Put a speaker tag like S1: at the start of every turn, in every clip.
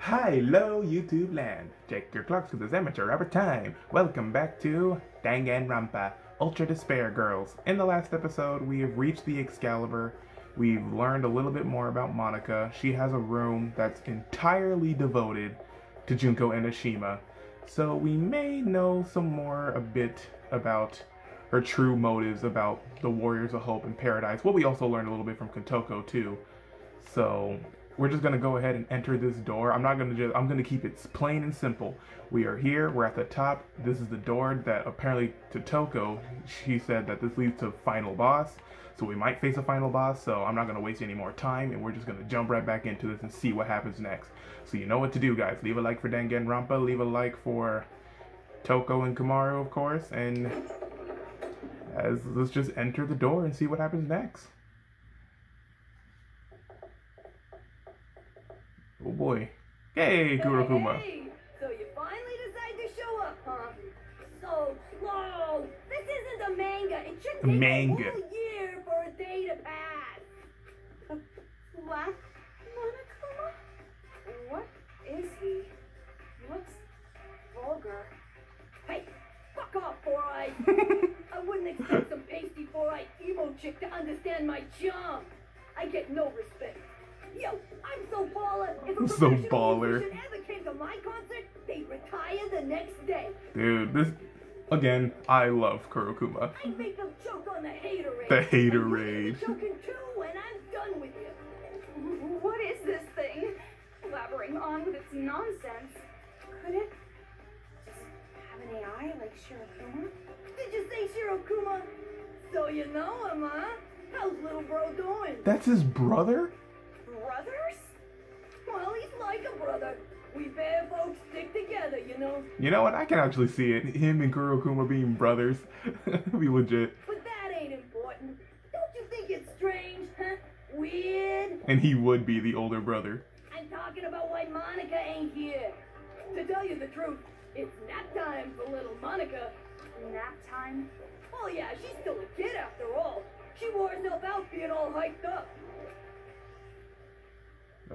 S1: Hello YouTube land! Check your clocks because it's amateur hour time! Welcome back to Danganronpa Ultra Despair Girls. In the last episode, we have reached the Excalibur. We've learned a little bit more about Monika. She has a room that's entirely devoted to Junko Enoshima. So we may know a bit about her true motives about the Warriors of Hope in Paradise. Well, we also learned a little bit from Kotoko too. So we're just gonna go ahead and enter this door. I'm gonna keep it plain and simple. We are here, we're at the top. This is the door that apparently to Toko, she said that this leads to final boss. So we might face a final boss, so I'm not gonna waste any more time and we're just gonna jump right back into this and see what happens next. So you know what to do, guys. Leave a like for Danganronpa, leave a like for Toko and Komaru, of course, and let's just enter the door and see what happens next. Oh boy. Hey, Kurokuma.
S2: Hey, so you finally decide to show up, huh? So slow. This isn't a manga. It should take a whole year for a day to pass.
S3: What? Monokuma? What is he? He looks vulgar.
S2: Hey, fuck off, four-eyed. I wouldn't expect some pasty four-eyed emo chick to understand my charm. I get no respect. Yo, I'm so baller. If a professional musician ever came to my concert, they'd retire the next day.
S1: Dude, this again, I love Kurokuma.
S2: I'd make them choke on the haterade.
S1: The haterade.
S2: Choking too, and I'm done with you.
S3: What is this thing? Blabbering on with its nonsense. Could it just have an AI like Shirokuma?
S2: Did you say Shirokuma? So you know him, huh? How's little bro doing?
S1: That's his brother?
S2: Brothers? Well, he's like a brother. We fair folks stick together, you know.
S1: You know what? I can actually see it. Him and Kurokuma being brothers. Be legit.
S2: But that ain't important. Don't you think it's strange, huh? Weird?
S1: And he would be the older brother.
S2: I'm talking about why Monika ain't here. To tell you the truth, it's nap time for little Monika.
S3: Nap time?
S2: Oh yeah, she's still a kid after all. She wore herself out being all hyped up.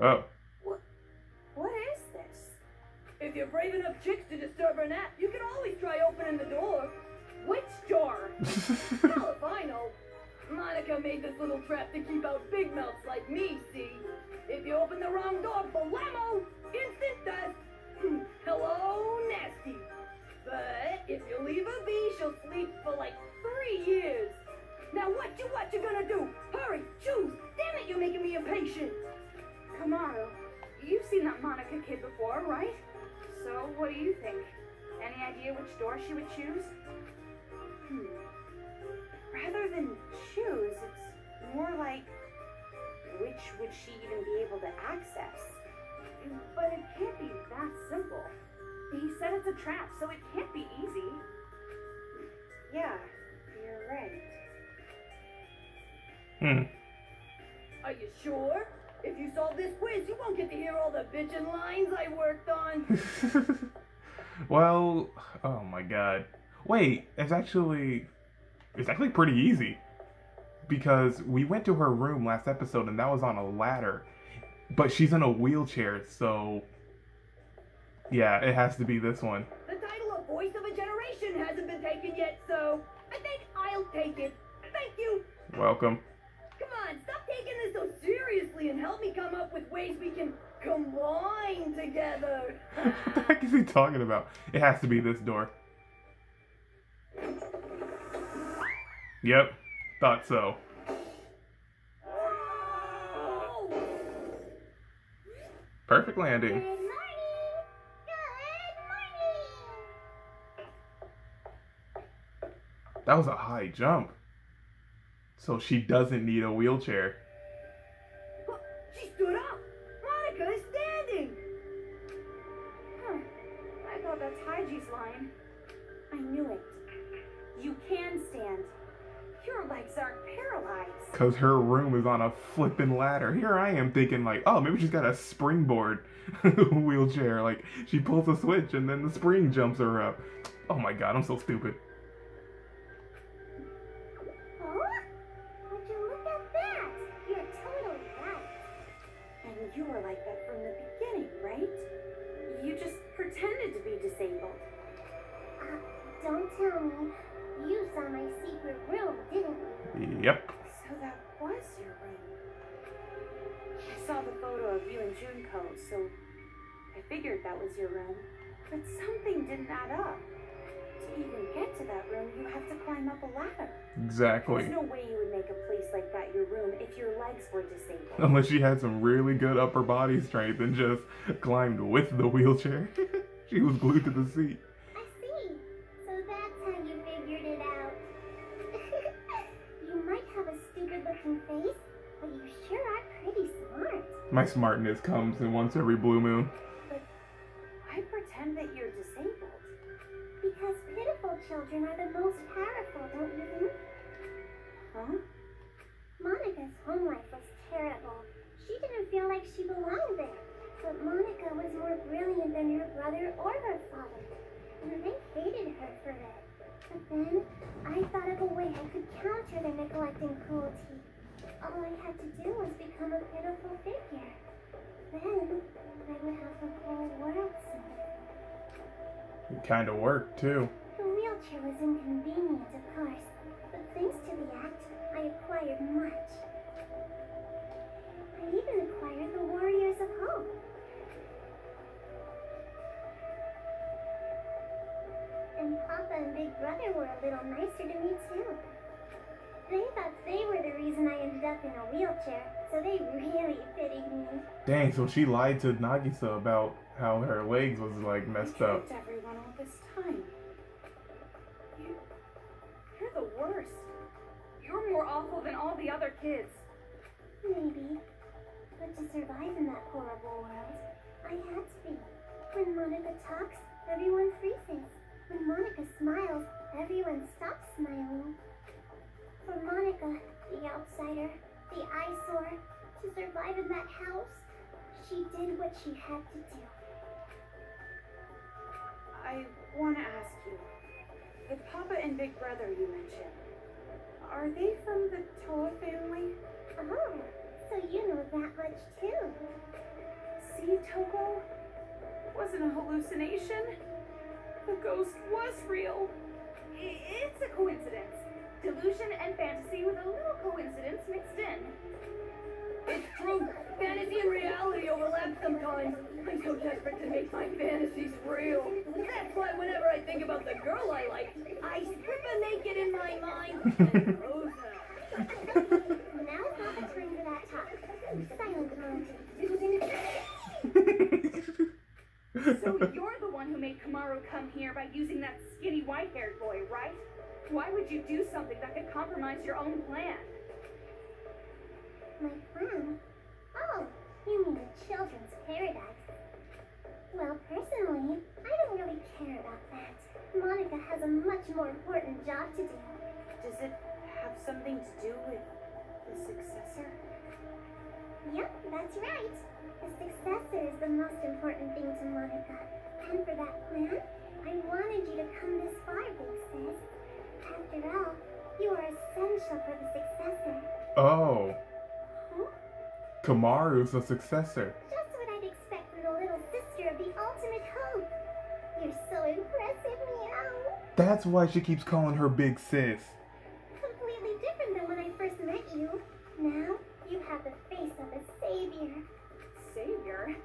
S1: Oh.
S3: What is this?
S2: If you're brave enough chicks to disturb her nap, you can always try opening the door. Which door? Hell if I know. Monika made this little trap to keep out big mouths like me, see? If you open the wrong door, blammo! Instant death! Hello, nasty. But if you leave her be, she'll sleep for like 3 years. Now what you gonna do? Hurry, choose! Damn it, you're making me impatient!
S3: Komaru, you've seen that Monika kid before, right? So, what do you think? Any idea which door she would choose? Rather than choose, it's more like, which would she even be able to access? But it can't be that simple. He said it's a trap, so it can't be easy. Yeah, you're right.
S2: Are you sure? If you solve this quiz, you won't get to hear all the bitchin' lines I worked on.
S1: Well, oh my god. Wait, it's actually pretty easy. Because we went to her room last episode and that was on a ladder. But she's in a wheelchair, so yeah, it has to be this one.
S2: The title of Voice of a Generation hasn't been taken yet, so I think I'll take it. Thank you.
S1: Welcome.
S2: Come on, stop taking this so seriously and help me come up with ways we can combine together.
S1: What the heck is he talking about? It has to be this door. Yep, thought so.
S2: Oh.
S1: Perfect landing.
S3: Good morning!
S1: That was a high jump. So she doesn't need a wheelchair.
S2: She stood up. Monika is standing.
S3: I thought that's Haiji's line. I knew it. You can stand. Your legs aren't paralyzed.
S1: Because her room is on a flippin' ladder. Here I am thinking like, oh, maybe she's got a springboard wheelchair. Like, she pulls a switch and then the spring jumps her up. Oh my god, I'm so stupid.
S3: Would you look at that? You're totally right. And you were like that from the beginning, right? You just pretended to be disabled.
S4: Don't tell me. You saw my secret room, didn't you?
S1: Yep.
S3: So that was your room. I saw the photo of you and Junko, so I figured that was your room. But something didn't add up. To even get to that room, you have to climb up a ladder.
S1: Exactly.
S3: There's no way you would make a place like that your room if your legs were disabled.
S1: Unless she had some really good upper body strength and just climbed with the wheelchair. She was glued to the seat.
S4: I see. So that's how you figured it out. You might have a stupid-looking face, but you sure are pretty smart.
S1: My smartness comes in once every blue moon.
S3: But why pretend that you're disabled?
S4: Because pitiful children are the most powerful, don't you think?
S3: Huh?
S4: Monica's home life was terrible. She didn't feel like she belonged there. But Monica was more brilliant than her brother or her father. And they hated her for it. But then, I thought of a way I could counter their neglect and cruelty. All I had to do was become a pitiful figure. Then, I would have the whole world saved.
S1: It kind of worked, too.
S4: The wheelchair was inconvenient, of course. But thanks to the act, I acquired much. I even acquired the Warriors of Hope. And Papa and Big Brother were a little nicer to me, too. They thought they were the reason I ended up in a wheelchair, so they really pitied me.
S1: Dang, so she lied to Nagisa about how her legs was, like, messed
S3: You
S1: up.
S3: tricked everyone all this time. You're the worst. You're more awful than all the other kids.
S4: Maybe. But to survive in that horrible world, I had to be. When Monica talks, everyone freezes. When Monica smiles, everyone stops smiling. For Monica, the outsider, the eyesore, to survive in that house, she did what she had to do.
S3: I want to ask you, the Papa and Big Brother you mentioned, are they from the Toa family?
S4: Oh, so you know that much too.
S3: See, Togo? Wasn't a hallucination. The ghost was real. It's a coincidence. Delusion and fantasy with a little coincidence mixed in.
S2: It's true. Fantasy and reality overlap sometimes. I'm so desperate to make my fantasies real. That's why whenever I think about the girl I like, I strip her naked in my mind and pose her.
S4: Now's not the time for that talk. Silent
S3: So you're the one who made Komaru come here by using that skinny white-haired boy, right? Why would you do something that could compromise your own plan?
S4: My plan? Oh, you mean the children's paradise. Well, personally, I don't really care about that. Monica has a much more important job to do.
S3: Does it have something to do with the successor?
S4: Yep, that's right. The successor is the most important thing to Monica. And for that plan, I wanted you to come this far, Big Sis. After all, you are essential for the successor.
S1: Oh,
S4: Huh?
S1: Komaru's the successor.
S4: Just what I'd expect from the little sister of the ultimate hope. You're so impressive, Meow.
S1: That's why she keeps calling her Big Sis.
S4: Completely different than when I first met you. Now, you have the face of a savior.
S3: Savior?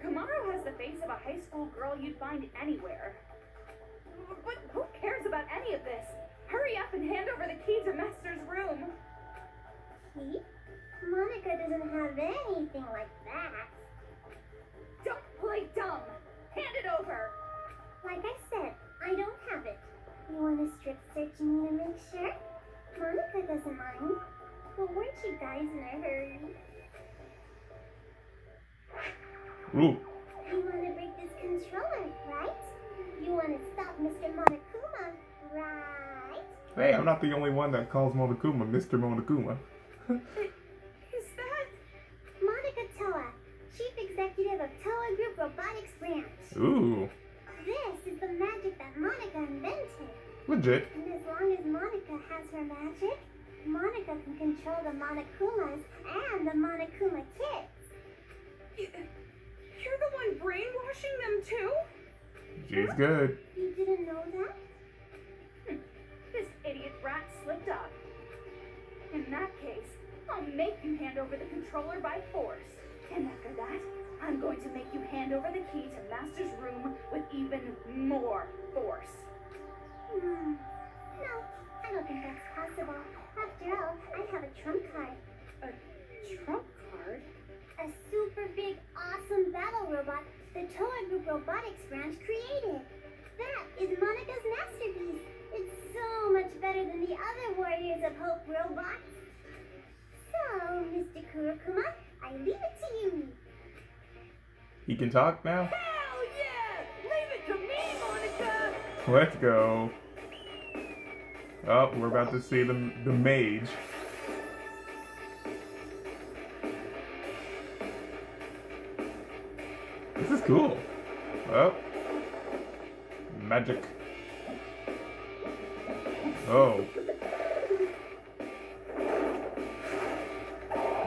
S3: Komaru has the face of a high school girl you'd find anywhere. But who cares about any of this? Hurry up and hand over the key to Master's room.
S4: See? Monica doesn't have anything like that.
S3: Don't play dumb. Hand it over.
S4: Like I said, I don't have it. You want to strip search me to make sure? Monica doesn't mind. But weren't you guys in a hurry?
S1: Ooh.
S4: You want to break this controller, right? You want to stop Mr. Monokuma, right?
S1: Hey, I'm not the only one that calls Monokuma Mr. Monokuma.
S3: Is that...
S4: Monica Toa, Chief Executive of Toa Group Robotics Branch.
S1: Ooh.
S4: This is the magic that Monica invented.
S1: Legit.
S4: And as long as Monica has her magic, Monica can control the Monokumas and the Monokuma kids.
S3: one too?
S1: She's good.
S4: You didn't know that?
S3: This idiot rat slipped up. In that case, I'll make you hand over the controller by force. And after that, I'm going to make you hand over the key to Master's room with even more force.
S4: No, I don't think that's possible. After all, I have a trump card.
S3: A trump card?
S4: A super big, awesome battle robot the Toa Group Robotics branch created. That is Monica's masterpiece. It's so much better than the other Warriors of Hope robots. So, Mr. Kurokuma, I leave it to you.
S1: He can talk now?
S2: Hell yeah! Leave it to me, Monica!
S1: Let's go. Oh, we're about to see the mage. This is cool. Oh. Magic. Oh.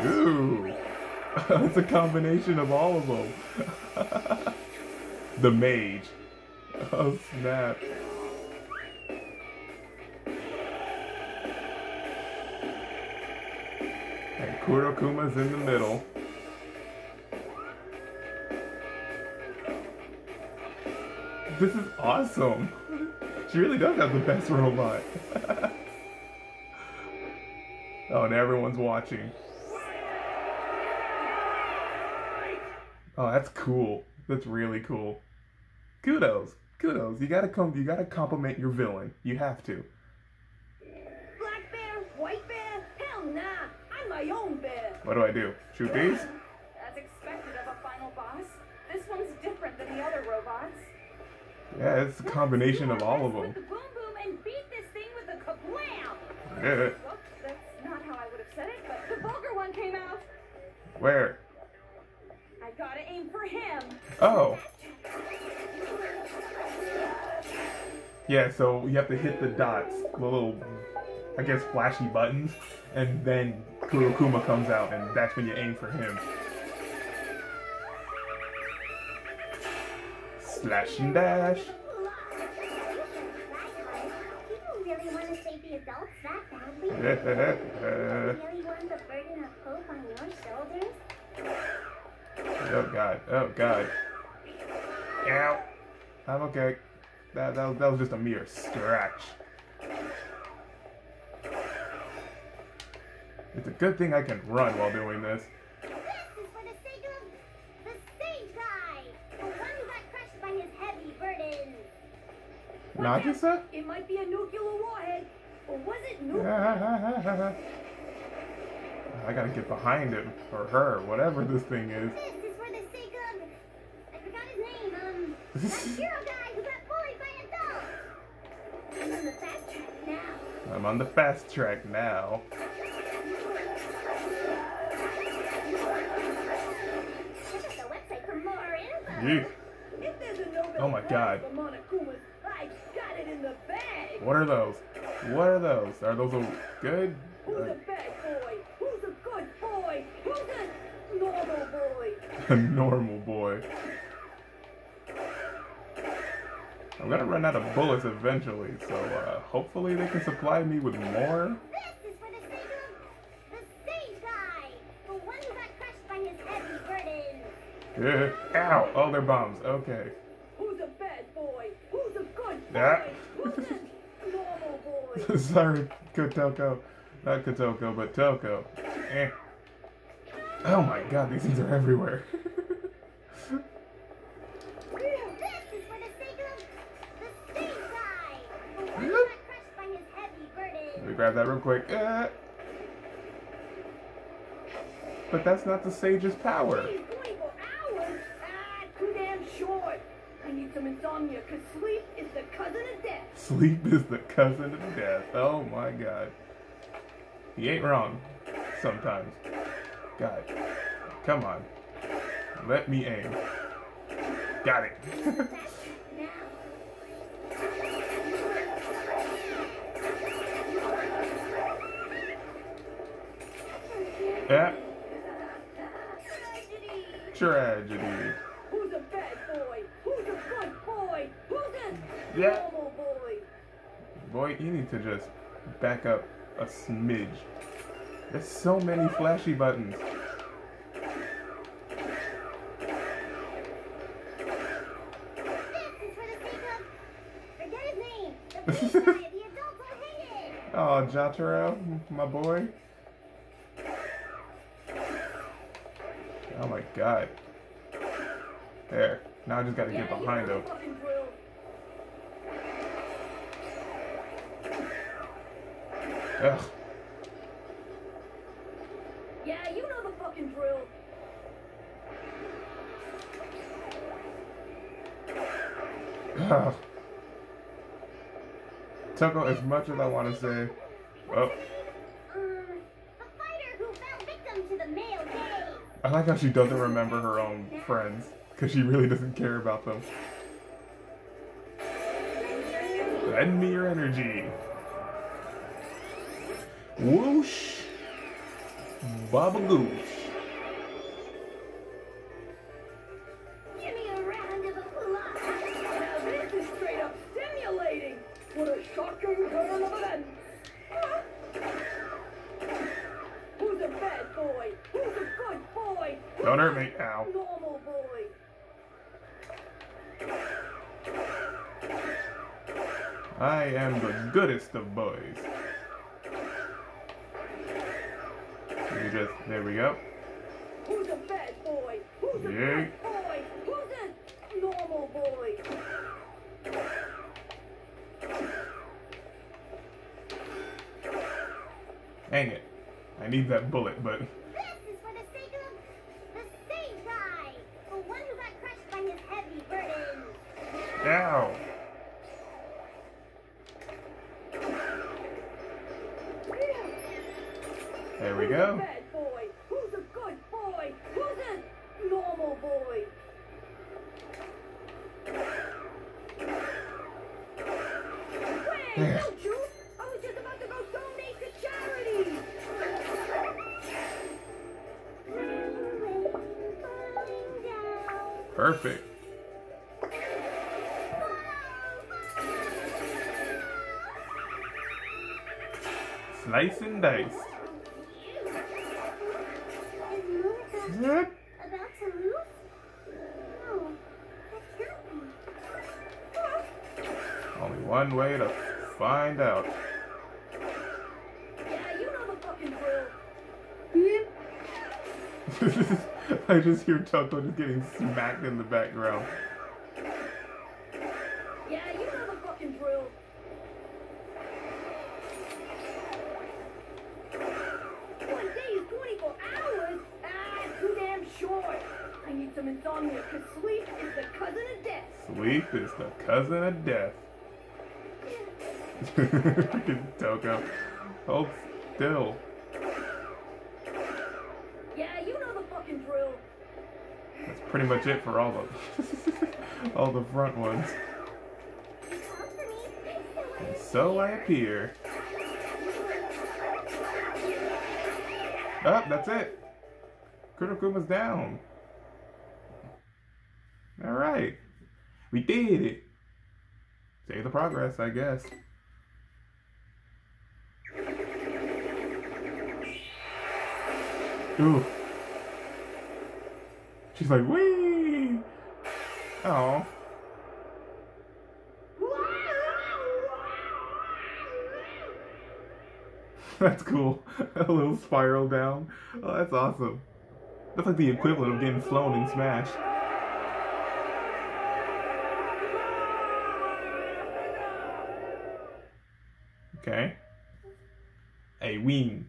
S1: Ooh. It's a combination of all of them. The mage. Oh, snap. And Kurokuma's in the middle. This is awesome. She really does have the best robot. Oh, and everyone's watching. Oh, that's cool. That's really cool. Kudos. Kudos. You gotta compliment your villain. You have to.
S2: Black bear? White bear? Hell nah! I'm my own bear!
S1: What do I do? Shoot these?
S3: As expected of a final boss, this one's different than the other robots.
S1: Yeah, it's a combination of all of
S3: With
S1: them.
S3: the boom boom and beat this thing with a kablam!
S1: Yeah.
S3: Well, that's not how I would have said it, but the vulgar one came out.
S1: Where?
S3: I gotta aim for him.
S1: Oh. Yeah, so you have to hit the dots, the little, I guess, flashy buttons, and then Kurokuma comes out, and that's when you aim for him. Slash and dash.
S4: People really want to save the adults that badly? Really want the burden of hope on your shoulders?
S1: Oh god, oh god. Ow. I'm okay. That was just a mere scratch. It's a good thing I can run while doing this.
S4: This is for the sake of the sage guy, the one who got crushed by his heavy burden.
S1: Nagisa?
S2: It might be a nuclear warhead. Or was it nuclear?
S1: I gotta get behind him, or her, whatever this thing is.
S4: This is for the sake of, I forgot his name, that hero guy who got bullied by adults. I'm on the fast track now.
S1: I'm on the fast track now.
S4: Check out the website for more info.
S1: Yeesh.
S2: If there's a Nobel
S1: Oh my God.
S2: Prize for Monokuma's, I got it in the bag!
S1: What are those? What are those? Are those a good?
S2: Who's a bad boy? Who's a good boy? Who's a normal boy?
S1: A normal boy. I'm gonna run out of bullets eventually, so hopefully they can supply me with more.
S4: This is for the sake of the sage guy, the one who got crushed by his heavy burden.
S1: Yeah. Ow! Oh, they're bombs. Okay.
S2: Who's a bad boy? Who's a good boy?
S1: Yeah.
S2: Who's a normal boy?
S1: Sorry, Kotoko. Not Kotoko, but Toko. Eh. Oh my god, these things are everywhere.
S4: This is for the sake of the sage guy, the one who got crushed by his heavy burden.
S1: Let me grab that real quick. But that's not the sage's power.
S2: Geez, 24 hours? Ah, too damn short. I need some insomnia, cause sleep is the cousin of death.
S1: Sleep is the cousin of death. Oh my god. He ain't wrong. Sometimes. God. Come on. Let me aim. Got it. Yeah. Tragedy.
S2: Who's a bad boy? Who's a boy. Who's in?
S1: Yeah.
S2: Normal boy.
S1: Boy, you need to just back up a smidge. There's so many flashy buttons. Oh, Jotaro, my boy. Oh my god. There. Now I just gotta get behind him. Ugh.
S2: Yeah, you know the fucking drill.
S1: Ugh. Toko, as much as I want to say, well,
S4: A fighter who fell victim to the male gaze.
S1: I like how she doesn't remember her own friends, because she really doesn't care about them. Lend me your energy. Whoosh. Baba Goosh.
S4: Give me a round of applause.
S2: Now this is straight up stimulating. What a shocking turn of events. Who's a bad boy? Who's a good boy?
S1: Don't hurt me. Ow.
S2: Normal boy.
S1: I am the goodest of boys. There we go.
S2: Who's a bad boy? Who's a
S1: Yeah.
S2: good boy? Who's a normal boy?
S1: Hang it. I need that bullet, but
S4: This is for the sake of the sage guy, the one who got crushed by his heavy burden.
S1: ow. There we
S2: Who's a
S1: go.
S2: bad boy? Who's a good boy? Who's a normal boy? Wait,
S1: Yeah.
S2: don't you? I was just about to go donate to charity.
S1: Perfect. Slice and dice.
S4: Is Monica
S1: Yep.
S4: about to move? No, that can't be.
S1: Only one way to find out.
S2: Yeah, you know the fucking drill.
S1: I just hear Toko just getting smacked in the background.
S2: Yeah, you know the fucking drill. One day is 24 hours? Ah, too damn short. I need some insomnia, because sleep is the cousin of death.
S1: Sleep is the cousin of death. Freaking Toko. Hold still.
S2: Yeah, you know the fucking drill.
S1: That's pretty much it for all the all the front ones. And so I appear. Oh, that's it. Kurikuma's down. Alright. We did it. Save the progress, I guess. Ooh. She's like, wee! Oh. That's cool. A little spiral down. Oh, that's awesome. That's like the equivalent of getting flown in Smash. Okay. A wing.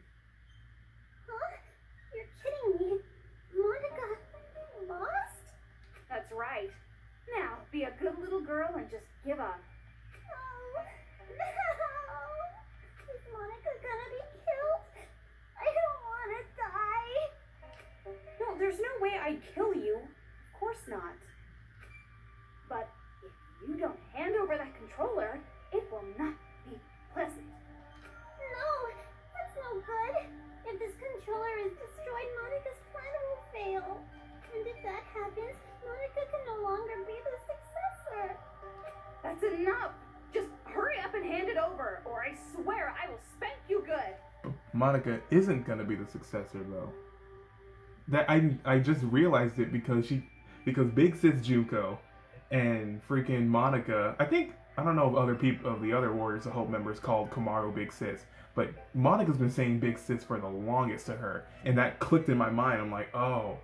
S4: Huh? You're kidding me. Monica lost?
S3: That's right. Now, be a good little girl and just give up.
S4: Oh, no. Is Monica gonna be killed? I don't want to die.
S3: No, there's no way I'd kill you. Of course not. But if you don't hand over that controller, it will not be pleasant.
S4: No, that's no good. If this controller is destroyed, Monica's plan will fail. And if that happens, Monica can no longer be the successor.
S2: enough. Just hurry up and hand it over, or I swear I will spank you good.
S1: Monica isn't gonna be the successor though. That I just realized it because Big Sis Junko and freaking Monica, I don't know if other people of the other Warriors of Hope members called Komaru Big Sis, but Monica's been saying Big Sis for the longest to her, and that clicked in my mind. I'm like, oh,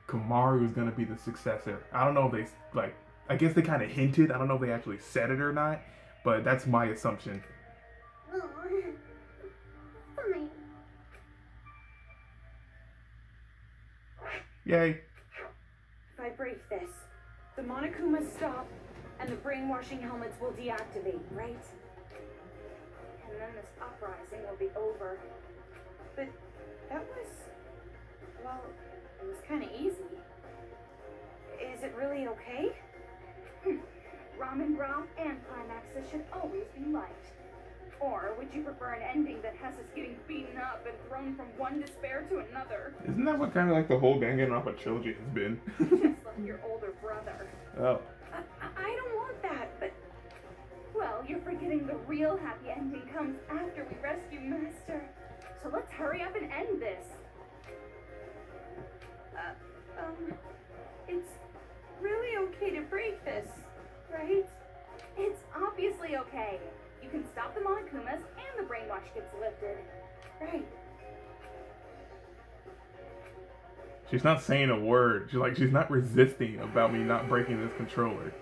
S1: Komaru is gonna be the successor. I don't know if they I guess they kind of hinted. I don't know if they actually said it or not, but that's my assumption.
S4: Oh, fine.
S1: Yay.
S3: If I break this, the Monokumas stop, and the brainwashing helmets will deactivate, right? And then this uprising will be over. But that was, well, it was kind of easy. Is it really okay?
S2: Ramen broth and climaxes should always be light. Or would you prefer an ending that has us getting beaten up and thrown from one despair to another?
S1: Isn't that what kind of like the whole Danganronpa trilogy has been?
S2: Just like your older brother.
S1: Oh.
S3: I don't want that, but
S2: Well, you're forgetting the real happy ending comes after we rescue Master. So let's hurry up and end this.
S3: it's really okay to break this, right?
S2: It's obviously okay. You can stop the Monokumas and the brainwash gets lifted.
S3: Right.
S1: She's not saying a word. She's not resisting about me not breaking this controller.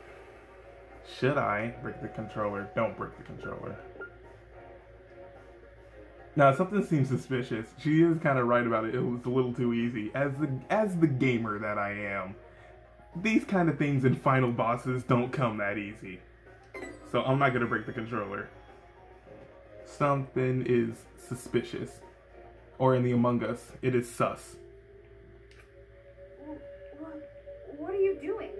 S1: Should I break the controller? Don't break the controller. Now, something seems suspicious. She is kind of right about it. It was a little too easy. As the gamer that I am, these kind of things in final bosses don't come that easy. So I'm not gonna break the controller. Something is suspicious. Or in the Among Us, it is sus.
S3: What are you doing?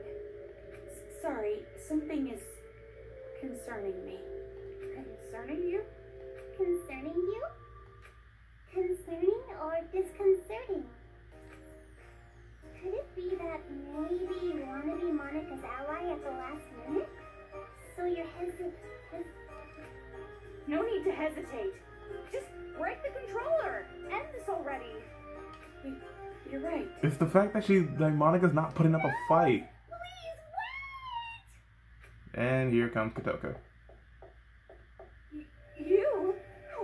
S3: Sorry, something is concerning me.
S2: Concerning you?
S4: Concerning you? Concerning or disconcerting? Could it be that maybe you want to be Monica's ally at the last minute? So you're hesitant.
S2: No need to hesitate. Just break the controller. End this already.
S3: You're right.
S1: It's the fact that Monica's not putting up a fight.
S4: Please wait!
S1: And here comes Kotoko.
S2: You?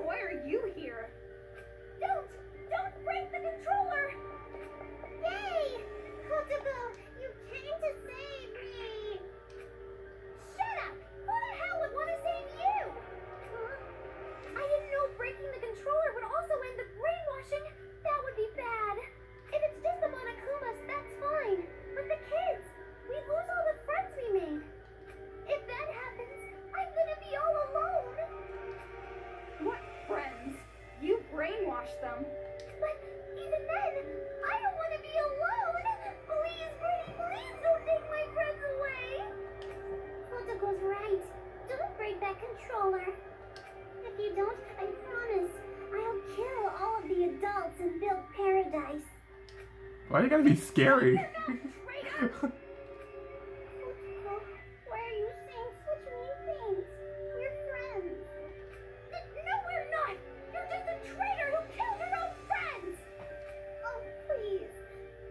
S2: Why are you here?
S4: Don't break the controller! Yay! Kotoko, you came to save me! Shut up! Who the hell would want to save you? Huh? I didn't know breaking the controller would also end the brainwashing. That would be bad. If it's just the Monokumas, that's fine. But the kids, we lose all the friends we made. If that happens, I'm gonna be all alone.
S2: What friends? You brainwashed them.
S4: But even then, I don't want to be alone. Please, pretty, please don't take my friends away. Kotoko's right. Don't break that controller. If you don't, I promise, I'll kill all of the adults and build paradise.
S1: Why you gotta be scary?
S4: You're not traitor! Kotoko, why are you saying such mean things? We're friends. No, we're not! You're just a traitor who killed your own friends! Oh, please.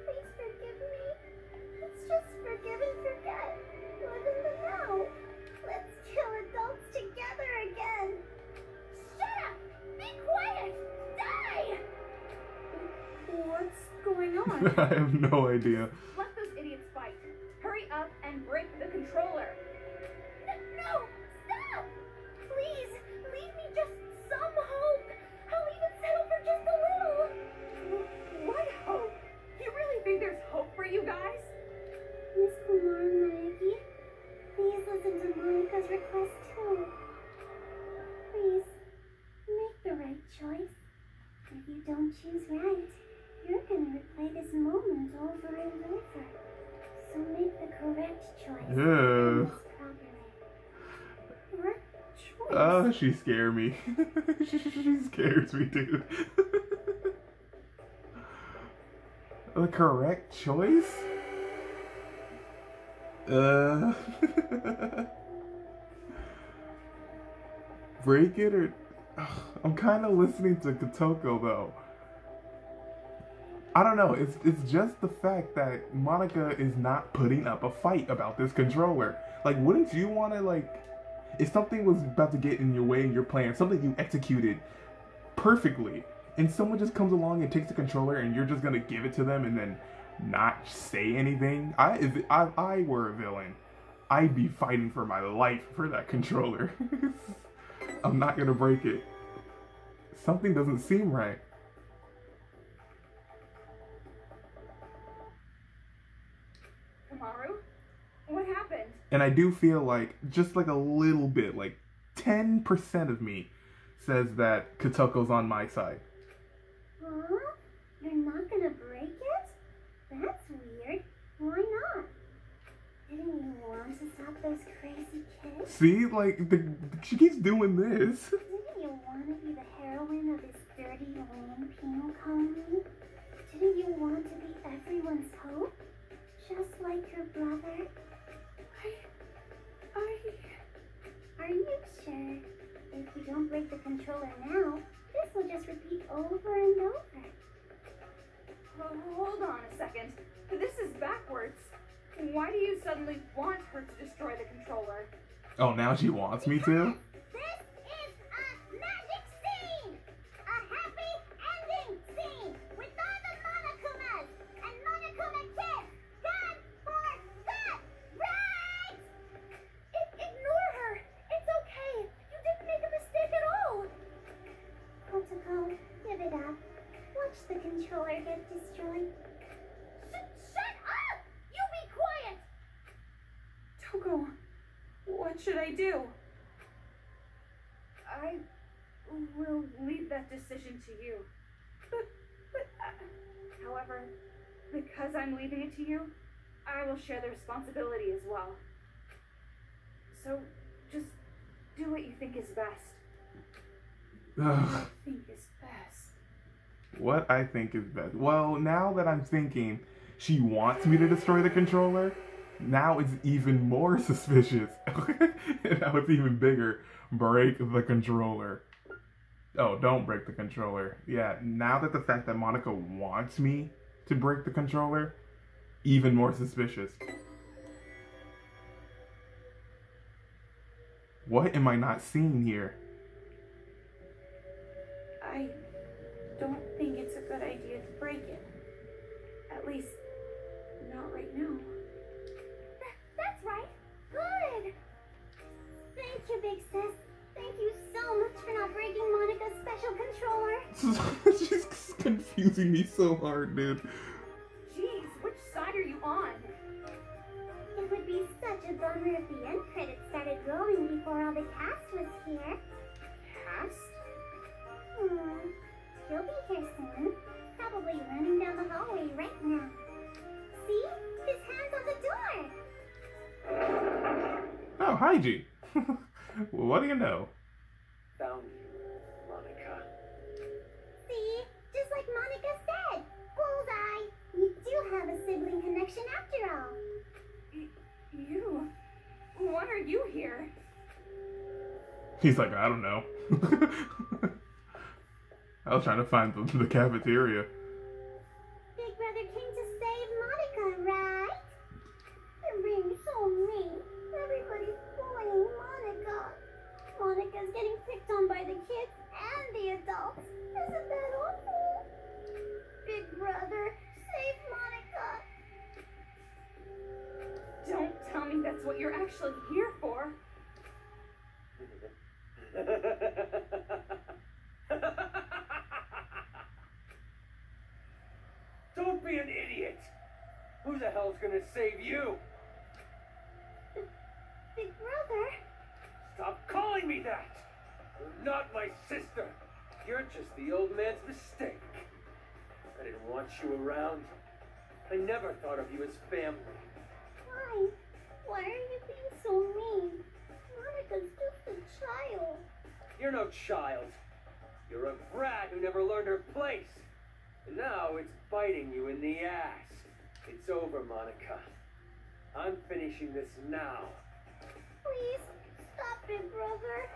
S4: Please forgive me. Let's just forgive and forget. Live in the now. Let's kill adults together again. Shut up! Be quiet! Die!
S3: What's going on?
S1: I have no idea.
S2: Let those idiots fight. Hurry up and break the controller.
S4: No! Stop! Please, leave me just some hope. I'll even settle for just a little.
S2: What hope? You really think there's hope for you guys?
S4: Miss Kumar Mayuki, please listen to Monika's request too. Please, make the right choice. If you don't choose right, you're gonna replay this moment over and over. So make the correct choice.
S1: Ugh.
S4: Properly.
S3: Correct choice.
S1: Oh, she scared me. She scares me, dude. The correct choice? break it or... I'm kind of listening to Kotoko though. I don't know, it's just the fact that Monica is not putting up a fight about this controller. Like, wouldn't you want to, like, if something was about to get in your way in your plan, something you executed perfectly, and someone just comes along and takes the controller and you're just gonna give it to them and then not say anything? If I were a villain, I'd be fighting for my life for that controller. I'm not gonna break it. Something doesn't seem right.
S2: Kamaru, what happened?
S1: And I do feel like, just like a little bit, like 10% of me says that Kotoko's on my side.
S4: Huh? You're not gonna break it? That's weird. Why not? Didn't you want to stop those crazy kids?
S1: See, like, she keeps doing this.
S4: Didn't you want to be the heroine of this dirty, lame penal colony? Didn't you want to be everyone's hope? Just like your brother? Are you sure? If you don't break the controller now, this will just repeat over and over.
S2: Hold on a second. This is backwards. Why do you suddenly want her to destroy the controller?
S1: Oh, now she wants me to?
S4: This is a magic scene! A happy ending scene! With all the Monokumas and Monokuma kids! God for good! Right! Ignore her! It's okay! You didn't make a mistake at all! Kotoko, give it up. Watch the controller get destroyed. Shut up! You be quiet!
S2: Toko, what should I do? I will leave that decision to you. However, because I'm leaving it to you, I will share the responsibility as well. So, just do what you think is best.
S1: Ugh.
S2: Think is best.
S1: What I think is best. Well, now that I'm thinking she wants me to destroy the controller, now it's even more suspicious. Now it's even bigger. Break the controller. Oh, don't break the controller. Yeah, now that the fact that Monica wants me to break the controller, even more suspicious. What am I not seeing here?
S2: I don't think it's a good idea to break it. At least, not right now.
S4: That's right. Good. Thank you, Big Sis. Thank you so much for not breaking Monica's special controller.
S1: She's confusing me so hard, dude.
S2: Jeez, which side are you on?
S4: It would be such a bummer if the end credits started rolling before all the cast was here.
S2: Cast?
S4: He'll be here soon. Probably running down the hallway right now. See? His hand's on the door.
S1: Oh, hi, G. What do you know?
S5: Found you, Monica.
S4: See? Just like Monica said. Bullseye. You do have a sibling connection after all.
S2: You? Why are you here?
S1: He's like, I don't know. I was trying to find the cafeteria.
S4: Big Brother came to save Monica, right? You're being so mean. Everybody's bullying Monica. Monica's getting picked on by the kids and the adults. Isn't that awful? Big Brother, save Monica.
S2: Don't tell me that's what you're actually here for.
S5: Don't be an idiot! Who the hell's gonna save you?
S4: Big Brother?
S5: Stop calling me that! You're not my sister. You're just the old man's mistake. I didn't want you around. I never thought of you as family.
S4: Why? Why are you being so mean? Monica's just a child.
S5: You're no child. You're a brat who never learned her place. And now it's biting you in the ass. It's over, Monica. I'm finishing this now.
S4: Please, stop, Big Brother.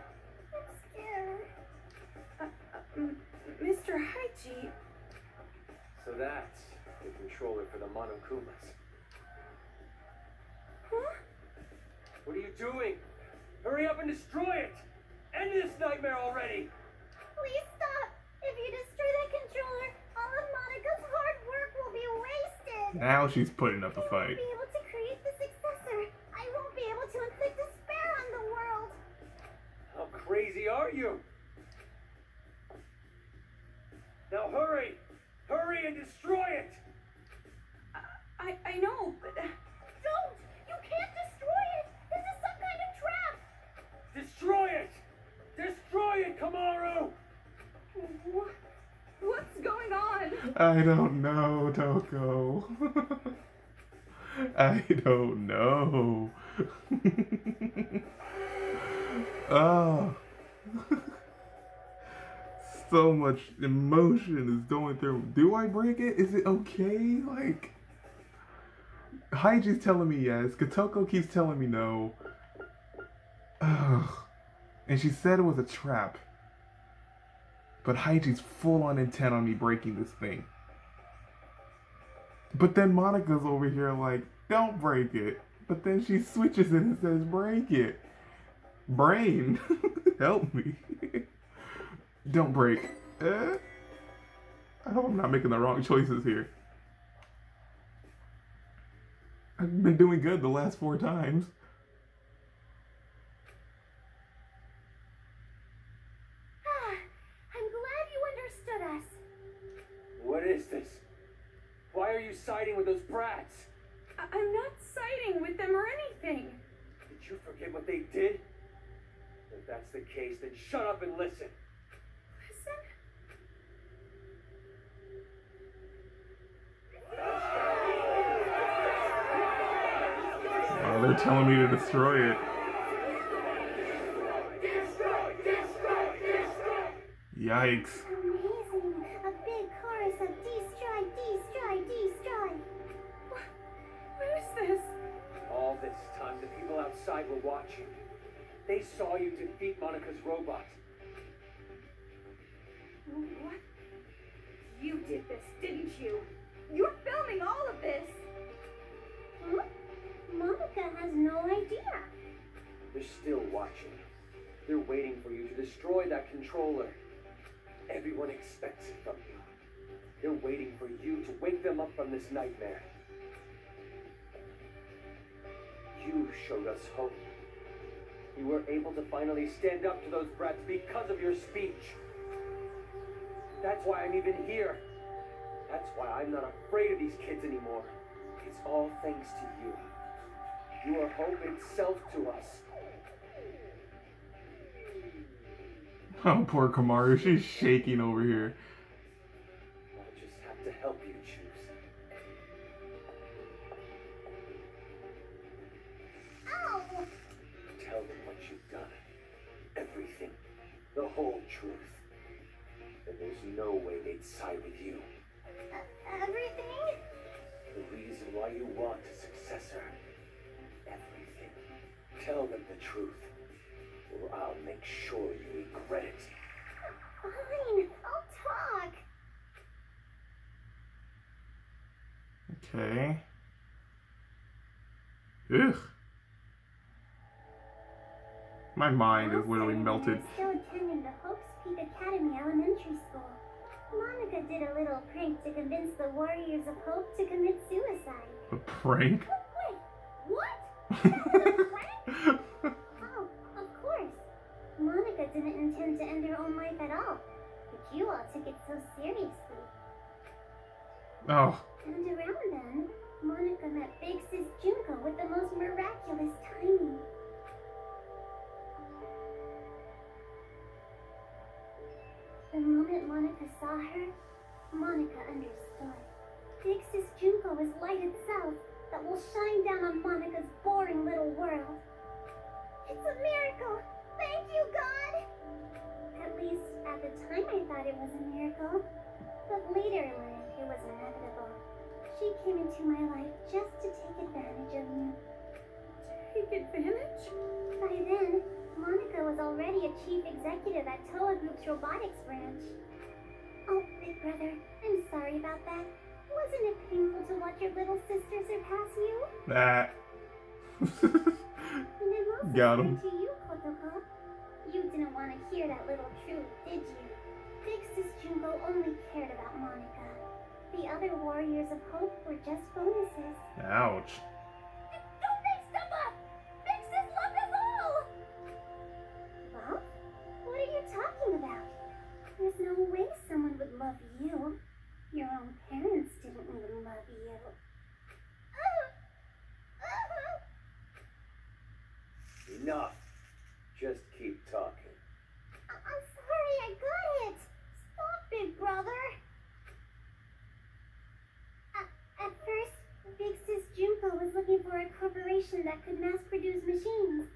S4: I'm scared.
S3: Mr. Haiji.
S5: So that's the controller for the Monokumas.
S3: Huh?
S5: What are you doing? Hurry up and destroy it! End this nightmare already!
S4: Please stop! If you destroy that controller, all of Monica's hard work will be wasted!
S1: Now she's putting up a
S4: I
S1: fight.
S4: won't be able to create the successor. I won't be able to inflict despair on the world.
S5: How crazy are you? Now hurry! Hurry and destroy it!
S3: I know, but...
S4: Don't! You can't destroy it! This is some kind of trap!
S5: Destroy it! Destroy it, Kamaru!
S3: What's going on?
S1: I don't know, Toko. I don't know. Oh. So much emotion is going through. Do I break it? Is it okay? Like, Haiji's telling me yes. Kotoko keeps telling me no. Ugh. And she said it was a trap. But Haiji's full on intent on me breaking this thing. But then Monika's over here like, don't break it. But then she switches it and says, break it. Brain, help me. Don't break. I hope I'm not making the wrong choices here. I've been doing good the last 4 times.
S4: I'm glad you understood us.
S5: What is this? Why are you siding with those brats?
S3: I'm not siding with them or anything.
S5: Did you forget what they did? If that's the case, then shut up and listen.
S3: Listen?
S1: Oh, they're telling me to destroy it. Yikes.
S4: Amazing. A big chorus of destroy, destroy, destroy.
S3: Who's this?
S5: All this time, the people outside were watching. They saw you defeat Monika's robot.
S2: What? You did this, didn't you? You're filming all of this!
S4: Huh? Monica has no idea.
S5: They're still watching. They're waiting for you to destroy that controller. Everyone expects it from you. They're waiting for you to wake them up from this nightmare. You showed us hope. You were able to finally stand up to those brats because of your speech. That's why I'm even here. That's why I'm not afraid of these kids anymore. It's all thanks to you. You are hope itself to us.
S1: Oh, poor Kamaru. She's shaking over here.
S5: I'll just have to help you choose.
S4: Ow!
S5: Tell them what you've done. Everything. The whole truth. Then there's no way they'd side with you.
S4: Everything?
S5: The reason why you want a successor. Everything. Tell them the truth. Or I'll make sure you regret it.
S4: Fine, I'll talk.
S1: Okay. Ugh. My mind is literally melted.
S4: I'm still attending the Hope's Peak Academy Elementary School. Monica did a little prank to convince the Warriors of Hope to commit suicide.
S1: A prank?
S4: Wait, what? That was a prank? Oh, of course. Monica didn't intend to end her own life at all. But you all took it so seriously.
S1: Oh.
S4: And around then, Monica met Big Sis Junko with the most miraculous timing. The moment Monica saw her, Monica understood. Big Sis Junko is light itself that will shine down on Monica's boring little world. It's a miracle! Thank you, God! At least, at the time I thought it was a miracle. But later in life, it was inevitable. She came into my life just to take advantage of me.
S3: Take advantage?
S4: By then, Monica was already a chief executive at Toa Group's robotics branch. Oh, big brother, I'm sorry about that. Wasn't it painful to watch your little sister surpass you?
S1: That.
S4: And I'm also
S1: Got him.
S4: sorry to you, Kotoko. You didn't want to hear that little truth, did you? Big Sis Junko only cared about Monica. The other warriors of hope were just bonuses.
S1: Ouch.
S4: Don't make stuff up! Big Sis loved us all! Well, what are you talking about? There's no way someone would love you. Your own parents didn't even love you.
S5: Enough. Just keep talking.
S4: I'm sorry, I got it! Stop, big brother! At first, Big Sis Junko was looking for a corporation that could mass-produce machines,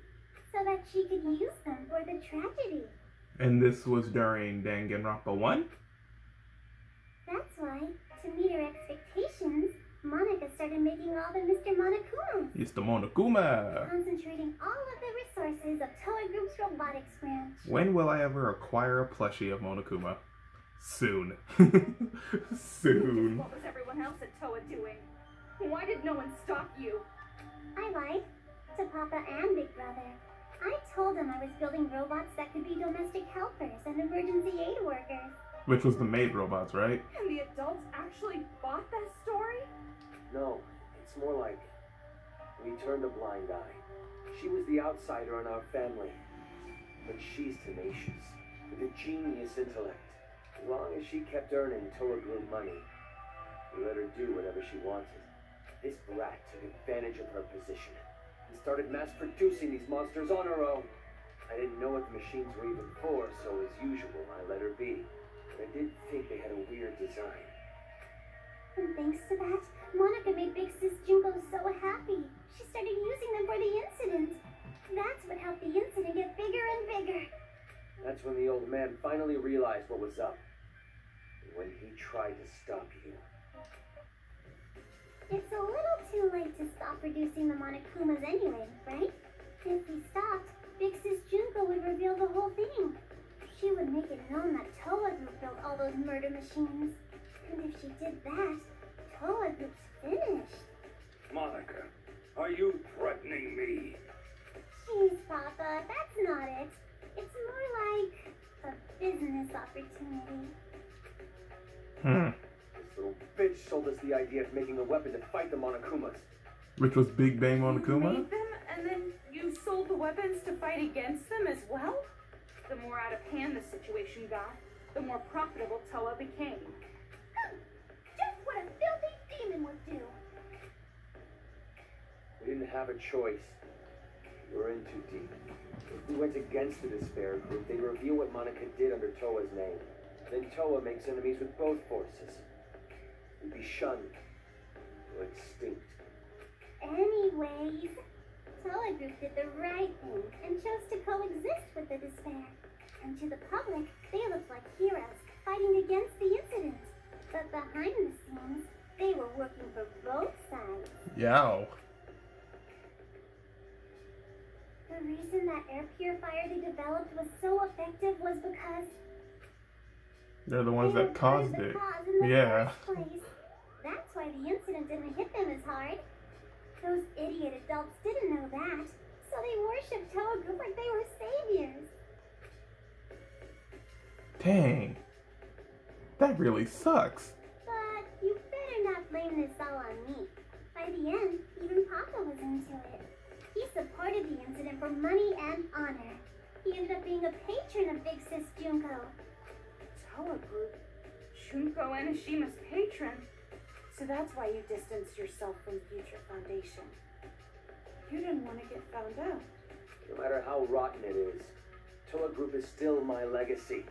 S4: so that she could use them for the tragedy.
S1: And this was during Danganronpa 1?
S4: That's why, to meet her expectations, Monica started making all the Mr. Monokumas,
S1: It's the Monokuma.
S4: concentrating all of the resources of Toei Group's robotics branch.
S1: When will I ever acquire a plushie of Monokuma? Soon. Soon.
S2: What was everyone else at Toa doing? Why did no one stop you?
S4: I lied to Papa and Big Brother. I told them I was building robots that could be domestic helpers and emergency aid workers.
S1: Which was the maid robots, right?
S2: And the adults actually bought that story?
S5: No, it's more like we turned a blind eye. She was the outsider in our family, but she's tenacious, with a genius intellect. As long as she kept earning Toa Group money, we let her do whatever she wanted. This brat took advantage of her position and started mass-producing these monsters on her own. I didn't know what the machines were even for, so as usual, I let her be. But I did think they had a weird design.
S4: And thanks to that, Monica made Big Sis Junko so happy. She started using them for the incident. That's what helped the incident get bigger and bigger.
S5: That's when the old man finally realized what was up. And when he tried to stop you.
S4: It's a little too late to stop producing the Monokumas anyway, right? If we stopped, Big Sis Junko would reveal the whole thing. She would make it known that Toa Group built all those murder machines. And if she did that, Toa Group's finished.
S5: Monica, are you threatening me?
S4: Jeez, Papa, that's not it. It's more like a business opportunity.
S5: This little bitch sold us the idea of making a weapon to fight the Monokumas.
S1: Which was Big Bang
S2: You
S1: Monokuma?
S2: made them, and then you sold the weapons to fight against them as well? The more out of hand the situation got, the more profitable Toa became.
S4: Just what a filthy demon would do.
S5: We didn't have a choice. We were in too deep. If we went against the Despair Group, they'd reveal what Monica did under Toa's name. Then Toa makes enemies with both forces. We'd be shunned. Or extinct.
S4: Anyways, Toa Group did the right thing and chose to coexist with the Despair. And to the public, they looked like heroes fighting against the incident. But behind the scenes, they were working for both sides.
S1: Yow.
S4: The reason that air purifier they developed was so effective was because
S1: They're the ones
S4: they
S1: that
S4: were part of
S1: caused
S4: the
S1: it.
S4: cause in the
S1: Yeah.
S4: first place. That's why the incident didn't hit them as hard. Those idiot adults didn't know that, so they worshipped Toa Group like they were saviors.
S1: Dang. That really sucks.
S4: But you better not blame this all on me. By the end, even Papa was into it. He supported the incident for money and honor. He ended up being a patron of Big Sis Junko.
S2: Toa Group? Junko Enishima's patron? So that's why you distanced yourself from Future Foundation. You didn't want to get found out.
S5: No matter how rotten it is, Toa Group is still my legacy.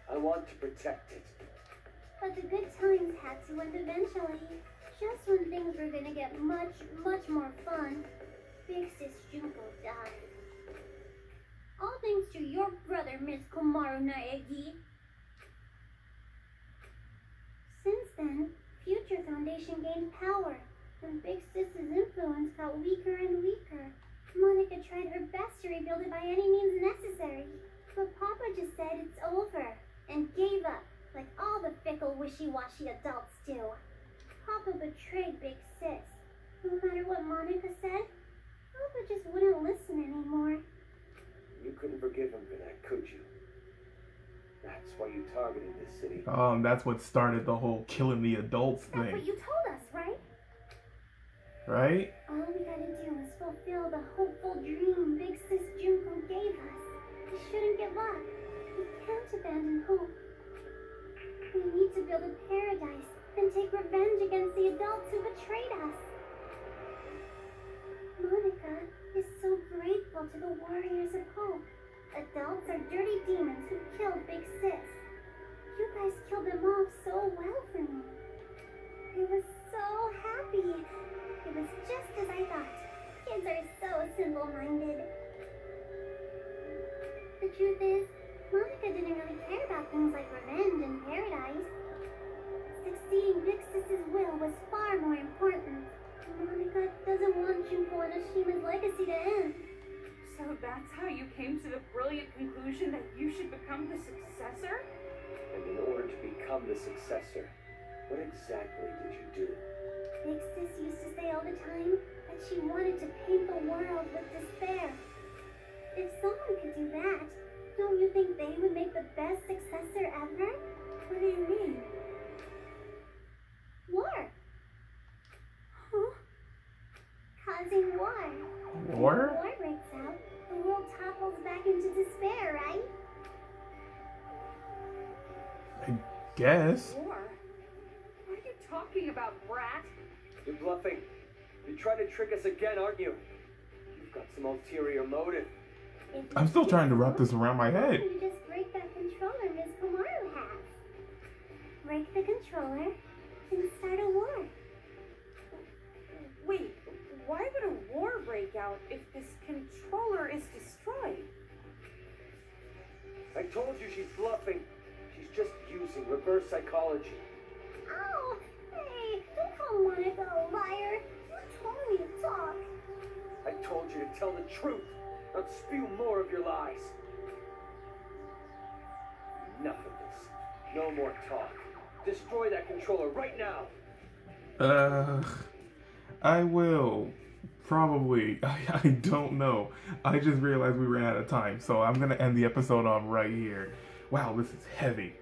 S5: I want to protect it.
S4: But the good times had to end eventually. Just when things were gonna get much, much more fun, Big Sis Junko died. All thanks to your brother, Miss Komaru Naegi. Since then, Future Foundation gained power, and Big Sis's influence got weaker and weaker. Monica tried her best to rebuild it by any means necessary, but Papa just said it's over, and gave up, like all the what Monica said? Papa just wouldn't listen anymore.
S5: You couldn't forgive him for that, could you? That's why you targeted this city.
S1: That's what started the whole killing the adults
S4: That's
S1: thing.
S4: what you told us, right?
S1: Right?
S4: All we gotta do is fulfill the hopeful dream Big Sis Junko gave us. We shouldn't give up. We can't abandon hope. We need to build a paradise and take revenge against the adults who betrayed us. Monica is so grateful to the Warriors of Hope. Adults are dirty demons who killed Big Sis. You guys killed them off so well for me. I was so happy. It was just as I thought. Kids are so simple-minded. The truth is, Monica didn't really care about things like revenge and paradise. Succeeding Big Sis's will was far more important. Monica doesn't want Junko and Ashima's legacy to end.
S3: So that's how you came to the brilliant conclusion that you should become the successor?
S5: And in order to become the successor, what exactly did you do?
S4: Big Sis used to say all the time that she wanted to paint the world with despair. If someone could do that, don't you think they would make the best successor ever?
S3: What do you mean?
S4: War. Huh? Causing war.
S1: War?
S4: When war breaks out, the world topples back into despair, right?
S1: I guess.
S3: War? What are you talking about, brat?
S5: You're bluffing. You're trying to trick us again, aren't you? You've got some ulterior motive.
S4: If
S1: I'm still trying to wrap this around my
S4: why
S1: head.
S4: don't you just break that controller Ms. Komaru has? Break the controller and start a war.
S3: Wait, why would a war break out if this controller is destroyed?
S5: I told you she's bluffing. She's just using reverse psychology.
S4: Oh, hey, don't call Monica a liar. You told me to talk.
S5: I told you to tell the truth, not spew more of your lies. Enough of this. No more talk. Destroy that controller right now.
S1: I will. Probably. I don't know. I just realized we ran out of time, so I'm gonna end the episode on right here. Wow, this is heavy.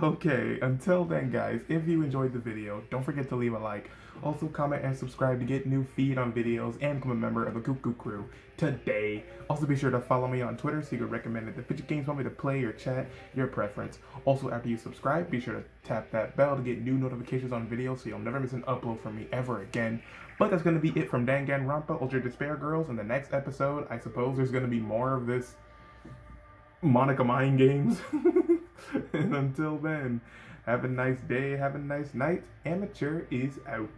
S1: Okay, until then, guys, if you enjoyed the video, don't forget to leave a like. Also, comment and subscribe to get new feed on videos and become a member of the Cuckoo Crew today. Also, be sure to follow me on Twitter so you can recommend the fidget games you want me to play or chat, your preference. Also, after you subscribe, be sure to tap that bell to get new notifications on videos so you'll never miss an upload from me ever again. But that's going to be it from Danganronpa Ultra Despair Girls. In the next episode, I suppose there's going to be more of this Monica mind games. And until then, have a nice day, have a nice night. Amateur is out.